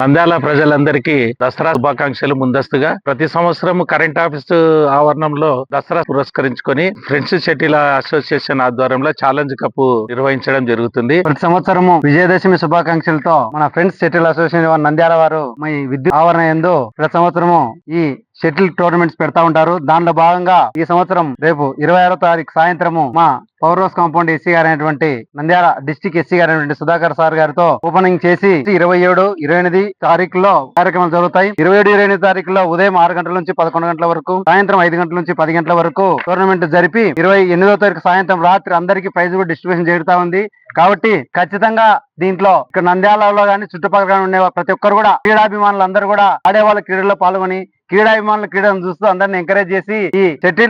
నంద్యాల ప్రజలందరికీ దసరా శుభాకాంక్షలు. ముందస్తుగా ప్రతి సంవత్సరం కరెంట్ ఆఫీస్ ఆవరణంలో దసరా పురస్కరించుకొని ఫ్రెండ్స్ షటిల్ అసోసియేషన్ ఆధ్వర్యంలో ఛాలెంజ్ కప్ నిర్వహించడం జరుగుతుంది. ప్రతి సంవత్సరము విజయదశమి శుభాకాంక్షలతో మన ఫ్రెండ్స్ షటిల్ అసోసియేషన్ నంద్యాల వారు మీ విద్యుత్ ఆవరణ యందు ప్రతి సంవత్సరము ఈ షటిల్ టోర్నమెంట్స్ పెడతా ఉంటారు. దానిలో భాగంగా ఈ సంవత్సరం రేపు 26వ తారీఖు సాయంత్రము మా పవర్ హౌస్ కాంపౌండ్ ఎస్సీ గారైనటువంటి నంద్యాల డిస్టిక్ ఎస్సీ గారైనటువంటి సుధాకర్ సార్ గారితో ఓపెనింగ్ చేసి 27, 28 తారీఖుల్లో కార్యక్రమాలు జరుగుతాయి. 27, 28 తారీఖుల్లో ఉదయం 6 గంటల నుంచి 11 గంటల వరకు, సాయంత్రం 5 గంటల నుంచి 10 గంటల వరకు టోర్నమెంట్ జరిపి 28వ తారీఖు సాయంత్రం రాత్రి అందరికీ ప్రైజ్ కూడా డిస్ట్రిబ్యూషన్ జరుగుతా ఉంది. కాబట్టి ఖచ్చితంగా దీంట్లో ఇక్కడ నంద్యాలలో గానీ చుట్టుపక్కల ఉండే ప్రతి ఒక్కరు కూడా క్రీడాభిమానులు అందరూ కూడా ఆడేవాళ్ళ క్రీడల్లో పాల్గొని క్రీడాభిమానుల క్రీడను చూస్తూ అందరిని ఎంకరేజ్ చేసి ఈ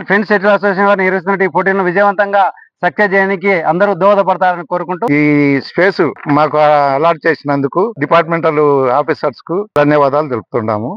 ఫ్రెండ్స్ షటిల్ అసోసియేషన్ వారు నిర్వహిస్తున్న ఈ పోటీలను విజయవంతంగా సక్సెస్ చేయడానికి అందరూ దోహదపడతారని కోరుకుంటూ ఈ స్పేస్ మాకు అలాట్ చేసినందుకు డిపార్ట్మెంటల్ ఆఫీసర్స్ కు ధన్యవాదాలు తెలుపుతున్నాము.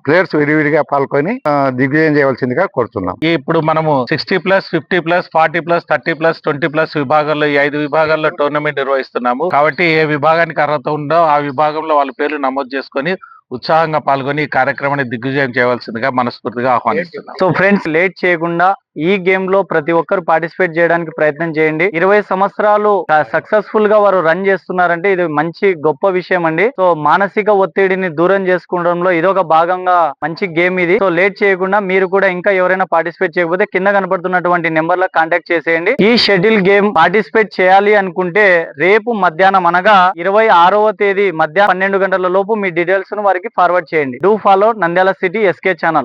ప్లేయర్స్ విడివిడిగా పాల్గొని దిగ్విజయం చేయవలసిందిగా కోరుతున్నాం. ఇప్పుడు మనము 60+, 50+, 40+, 30+, 20+ విభాగాల్లో ఈ 5 విభాగాల్లో టోర్నమెంట్ నిర్వహిస్తున్నాము. కాబట్టి ఏ విభాగానికి అర్హత ఉందో ఆ విభాగంలో వాళ్ళ పేర్లు నమోదు చేసుకొని ఉత్సాహంగా పాల్గొని ఈ కార్యక్రమాన్ని దిగ్విజయం చేయవలసిందిగా మనస్ఫూర్తిగా ఆహ్వానిస్తున్నాం. సో ఫ్రెండ్స్, లేట్ చేయకుండా ఈ గేమ్ లో ప్రతి ఒక్కరు పార్టిసిపేట్ చేయడానికి ప్రయత్నం చేయండి. 20 సంవత్సరాలు సక్సెస్ఫుల్ గా వారు రన్ చేస్తున్నారంటే ఇది మంచి గొప్ప విషయం అండి. సో మానసిక ఒత్తిడిని దూరం చేసుకోవడంలో ఇదొక భాగంగా మంచి గేమ్ ఇది. సో లేట్ చేయకుండా మీరు కూడా ఇంకా ఎవరైనా పార్టిసిపేట్ చేయకపోతే కింద కనపడుతున్నటువంటి నెంబర్ లో కాంటాక్ట్ చేసేయండి. ఈ షటిల్ గేమ్ పార్టిసిపేట్ చేయాలి అనుకుంటే రేపు మధ్యాహ్నం అనగా 26వ తేదీ మధ్యాహ్నం 12 గంటల లోపు మీ డీటెయిల్స్ ను వారికి ఫార్వర్డ్ చేయండి. Do follow Nandyal city SK channel.